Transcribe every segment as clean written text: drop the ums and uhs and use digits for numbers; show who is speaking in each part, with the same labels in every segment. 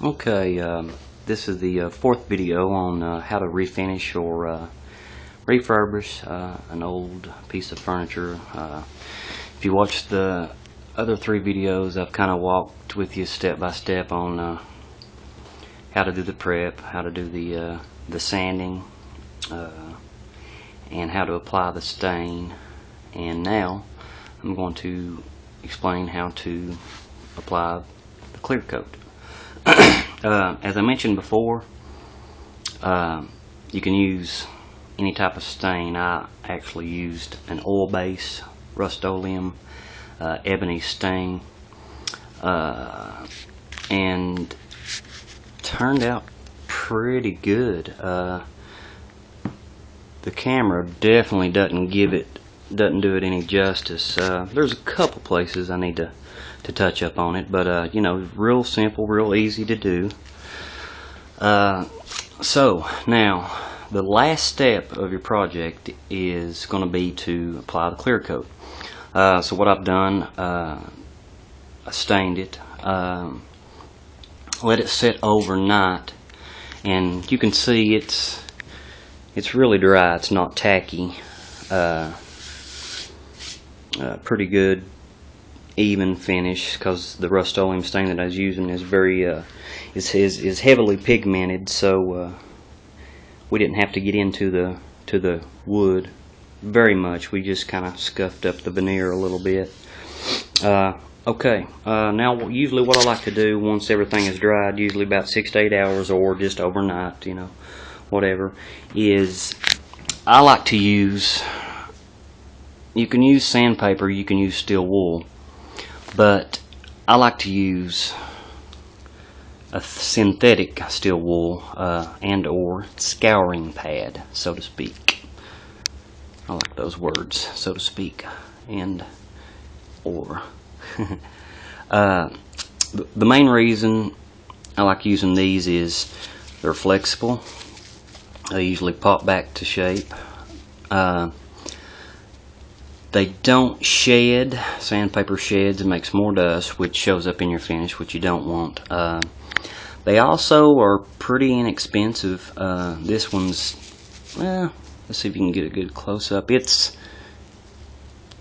Speaker 1: Okay, this is the fourth video on how to refinish or refurbish an old piece of furniture. If you watch the other three videos, I've kind of walked with you step by step on how to do the prep, how to do the sanding, and how to apply the stain. And now I'm going to explain how to apply the clear coat. As I mentioned before, you can use any type of stain. I actually used an oil-based Rust-Oleum ebony stain, and turned out pretty good. The camera definitely doesn't do it any justice. There's a couple places I need to touch up on it, but you know, real simple, real easy to do. So now the last step of your project is going to be to apply the clear coat. So what I've done, I stained it, let it sit overnight, and you can see it's really dry. It's not tacky. Pretty good even finish, because the Rust-Oleum stain that I was using is very is heavily pigmented, so we didn't have to get into the wood very much. We just kind of scuffed up the veneer a little bit. Okay, now usually what I like to do once everything is dried, usually about 6 to 8 hours or just overnight, you know, whatever, is I like to use, you can use sandpaper, you can use steel wool, but I like to use a synthetic steel wool and or scouring pad, so to speak. I like those words, so to speak, and or. The main reason I like using these is they're flexible. They usually pop back to shape. They don't shed. Sandpaper sheds and makes more dust, which shows up in your finish, which you don't want. They also are pretty inexpensive. This one's, well, let's see if you can get a good close-up. It's,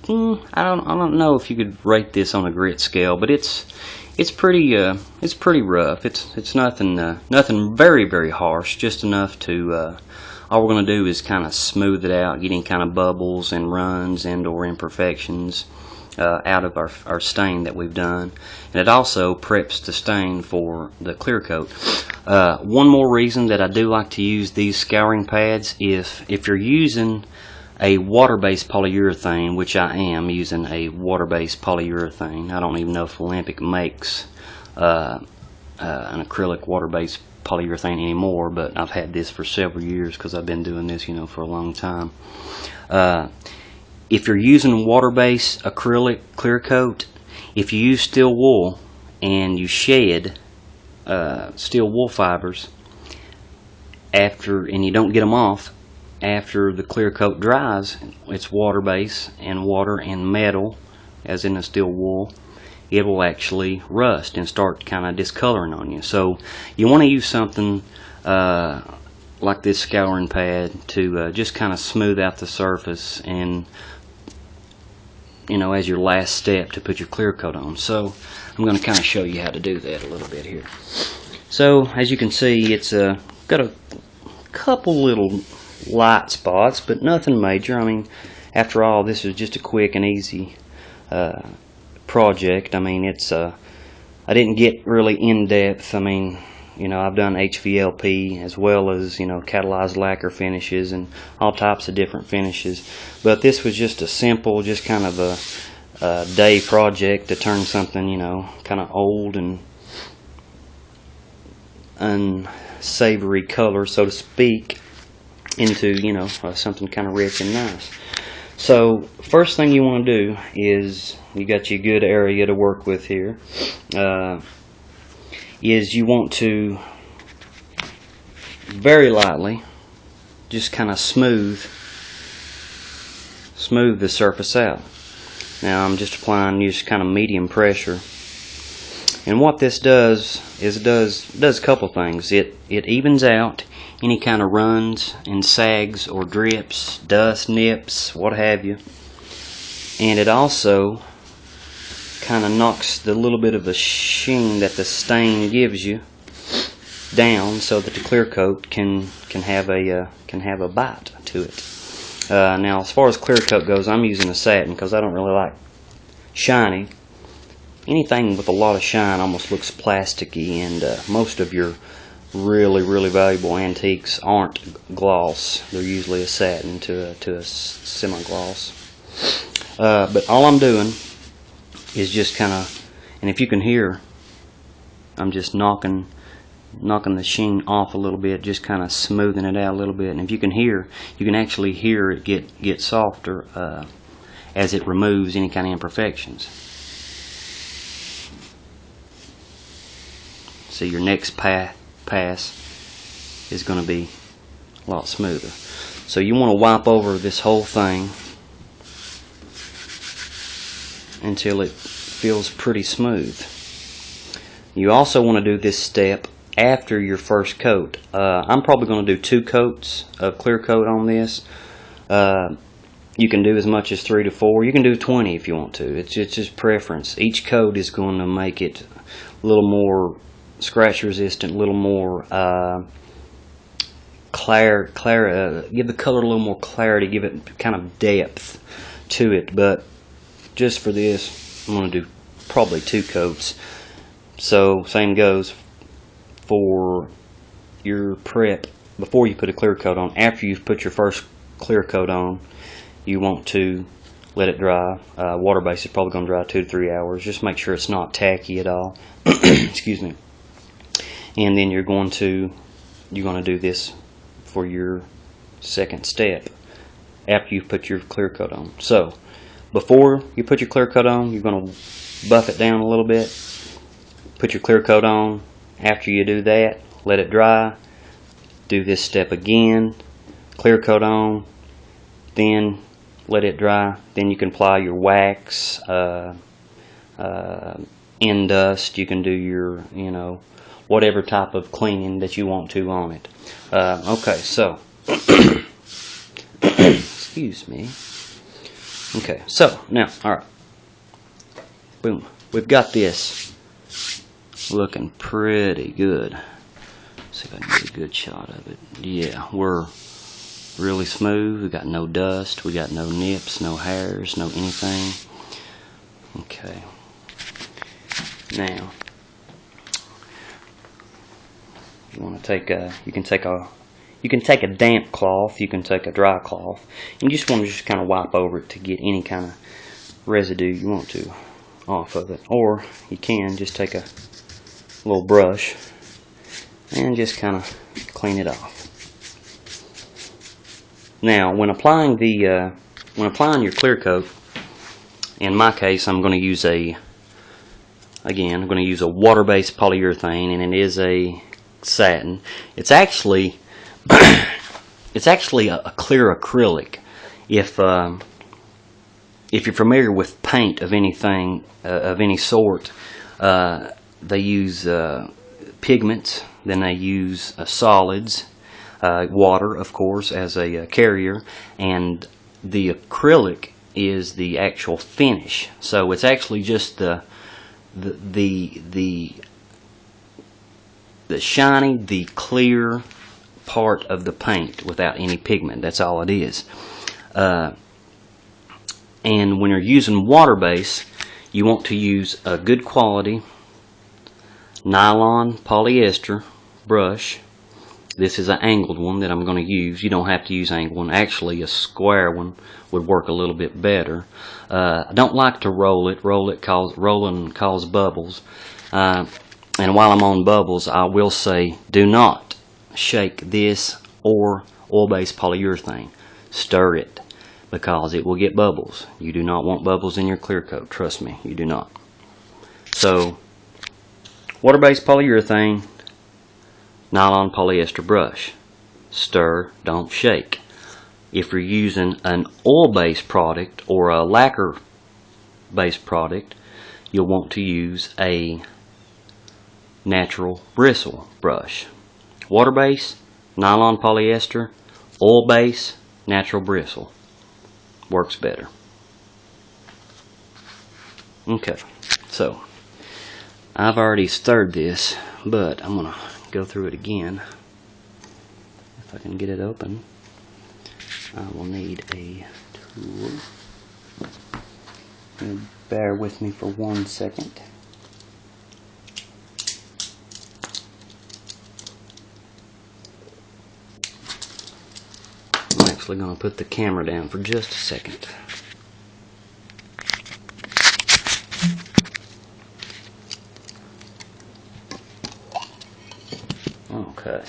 Speaker 1: I don't know if you could rate this on a grit scale, but it's pretty rough. It's nothing very harsh, just enough to all we're going to do is kind of smooth it out, get any kind of bubbles and runs and or imperfections out of our stain that we've done. And it also preps the stain for the clear coat. One more reason that I do like to use these scouring pads is if you're using a water-based polyurethane, which I am using a water-based polyurethane. I don't even know if Olympic makes an acrylic water-based polyurethane anymore, but I've had this for several years because I've been doing this, you know, for a long time. If you're using water-based acrylic clear coat, if you use steel wool and you shed steel wool fibers and you don't get them off after the clear coat dries, it's water-based, and water and metal, as in the steel wool, it will actually rust and start kind of discoloring on you. So you want to use something like this scouring pad to just kind of smooth out the surface, and you know, as your last step to put your clear coat on. So I'm going to kind of show you how to do that a little bit here. So as you can see, it's got a couple little light spots, but nothing major. I mean, after all, this is just a quick and easy project. I mean, it's I didn't get really in depth. I mean, you know, I've done HVLP as well as, you know, catalyzed lacquer finishes and all types of different finishes, but this was just a simple, just kind of a day project to turn something, you know, kind of old and unsavory color, so to speak, into, you know, something kind of rich and nice. So first thing you want to do is, you got your good area to work with here, is you want to very lightly just kind of smooth the surface out. Now I'm just applying just kind of medium pressure, And what this does is it does a couple things. It evens out any kind of runs and sags or drips, dust, nips, what have you. And it also kind of knocks the little bit of the sheen that the stain gives you down, so that the clear coat can have a bite to it. Now, as far as clear coat goes, I'm using a satin because I don't really like shiny. Anything with a lot of shine almost looks plasticky, and most of your really valuable antiques aren't gloss. They're usually a satin to a semi-gloss. But all I'm doing is just kind of, and if you can hear, I'm just knocking the sheen off a little bit, just kind of smoothing it out a little bit. And if you can hear, you can actually hear it get softer as it removes any kind of imperfections. So your next pass is going to be a lot smoother. So you want to wipe over this whole thing until it feels pretty smooth. You also want to do this step after your first coat. I'm probably going to do 2 coats of clear coat on this. You can do as much as 3 to 4. You can do 20 if you want to. It's just preference. Each coat is going to make it a little more scratch resistant, a little more give the color a little more clarity, give it kind of depth to it. But just for this, I'm going to do probably 2 coats. So same goes for your prep before you put a clear coat on. After you've put your first clear coat on, you want to let it dry. Water base is probably going to dry 2 to 3 hours. Just make sure it's not tacky at all. Excuse me. And then you're going to do this for your second step after you've put your clear coat on. So before you put your clear coat on, you're going to buff it down a little bit. Put your clear coat on. After you do that, let it dry. Do this step again. Clear coat on. Then let it dry. Then you can apply your wax, end dust. You can do your, whatever type of cleaning that you want to on it. Okay, so excuse me. Okay, so now, all right, boom, we've got this looking pretty good. Let's see if I can get a good shot of it. Yeah, we're really smooth. We got no dust. We got no nips, no hairs, no anything. Okay. Now, you want to take a. You can take a damp cloth. You can take a dry cloth. You just want to just kind of wipe over it to get any kind of residue you want to off of it, or you can just take a little brush and just kind of clean it off. Now, when applying your clear coat, in my case, I'm going to use a water-based polyurethane, and it is a satin. It's actually a clear acrylic. If you're familiar with paint of anything of any sort, they use pigments, then they use solids, water, of course, as a carrier, and the acrylic is the actual finish. So it's actually just the shiny, the clear part of the paint without any pigment. That's all it is. And when you're using water base, you want to use a good quality nylon polyester brush. This is an angled one that I'm going to use. You don't have to use angled one. Actually, a square one would work a little bit better. I don't like to roll it. Rolling cause bubbles. And while I'm on bubbles, I will say, do not shake this or oil-based polyurethane. Stir it, because it will get bubbles. You do not want bubbles in your clear coat. Trust me, you do not. So, water-based polyurethane, nylon polyester brush. Stir, don't shake. If you're using an oil-based product or a lacquer-based product, you'll want to use a natural bristle brush. Water base, nylon polyester. Oil base, natural bristle. Works better. Okay, so I've already stirred this, but I'm going to go through it again. If I can get it open, I will need a tool. Bear with me for 1 second. I'm actually going to put the camera down for just a second. Okay.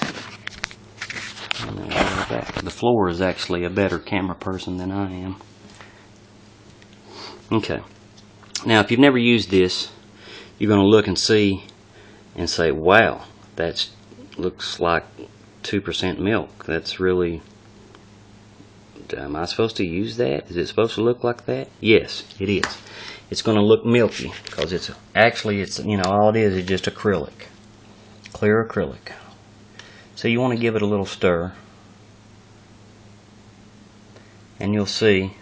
Speaker 1: And then we're back. The floor is actually a better camera person than I am. Okay. Now, if you've never used this, you're going to look and see and say, wow, that looks like 2% milk. That's really... Am I supposed to use that? Is it supposed to look like that? Yes, it is. It's going to look milky because it's you know, all it is just acrylic. Clear acrylic. So you want to give it a little stir. And you'll see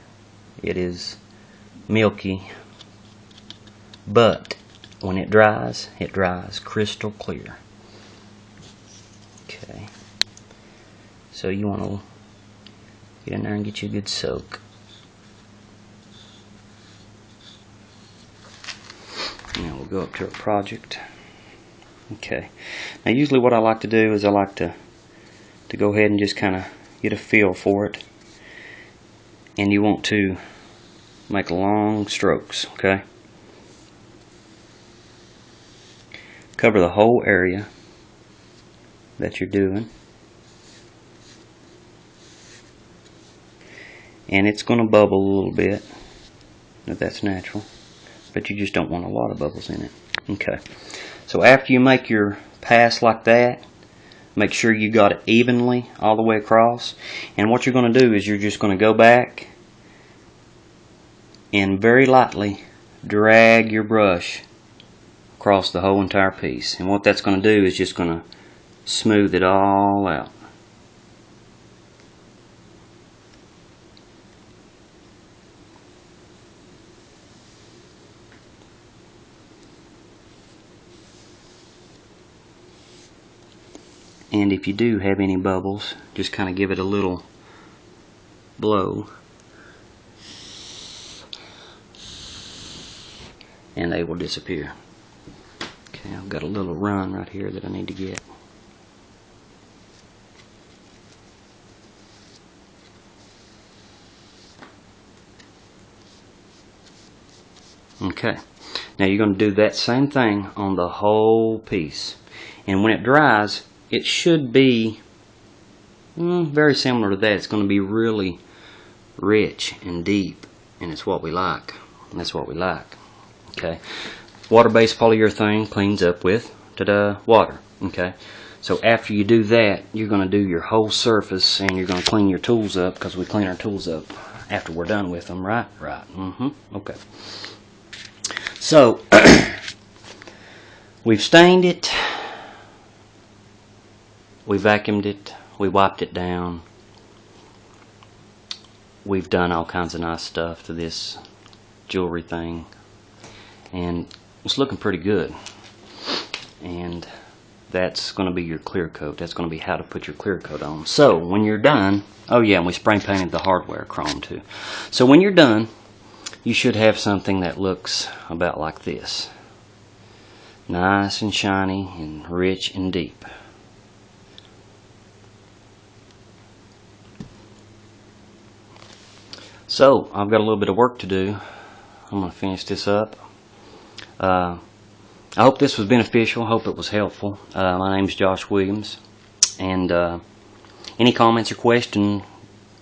Speaker 1: it is milky. But when it dries crystal clear. Okay. So you want to get in there and get you a good soak. Now we'll go up to our project. Okay. Now usually what I like to do is I like to go ahead and just kind of get a feel for it. And you want to make long strokes, okay? Cover the whole area that you're doing. And it's going to bubble a little bit. That's natural. But you just don't want a lot of bubbles in it. Okay. So after you make your pass like that, make sure you got it evenly all the way across. And what you're going to do is you're just going to go back and very lightly drag your brush across the whole entire piece. And what that's going to do is just going to smooth it all out. And if you do have any bubbles, just kind of give it a little blow. And they will disappear. Okay, I've got a little run right here that I need to get. Okay, now you're going to do that same thing on the whole piece. And when it dries, it should be very similar to that. It's going to be really rich and deep, and it's what we like. And that's what we like. Okay, water-based polyurethane cleans up with water. Okay, so after you do that, you're going to do your whole surface, and you're going to clean your tools up because we clean our tools up after we're done with them, right? Right. Okay. So we've stained it. We vacuumed it, we wiped it down, we've done all kinds of nice stuff to this jewelry thing, and it's looking pretty good. And that's going to be your clear coat. That's going to be how to put your clear coat on. So when you're done, oh yeah, and we spray painted the hardware chrome too. So when you're done, you should have something that looks about like this. Nice and shiny and rich and deep. So, I've got a little bit of work to do. I'm going to finish this up. I hope this was beneficial. I hope it was helpful. My name is Josh Williams. And any comments or questions,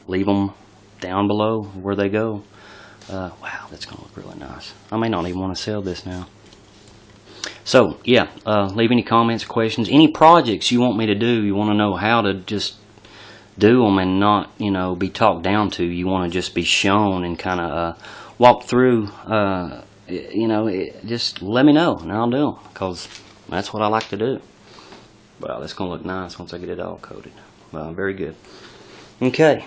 Speaker 1: leave them down below where they go. Wow, that's going to look really nice. I may not even want to sell this now. So, yeah, leave any comments or questions. Any projects you want me to do, you want to know how to just do them and not, you know, be talked down to. You want to just be shown and kind of walk through, you know, just let me know and I'll do them, because That's what I like to do. Well, it's going to look nice once I get it all coated. Well, very good. Okay.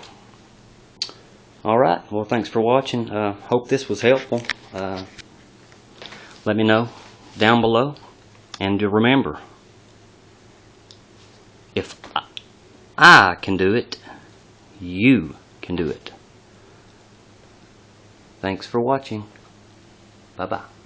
Speaker 1: Alright, well, thanks for watching. Hope this was helpful. Let me know down below. And remember, if I can do it, you can do it. Thanks for watching. Bye-bye.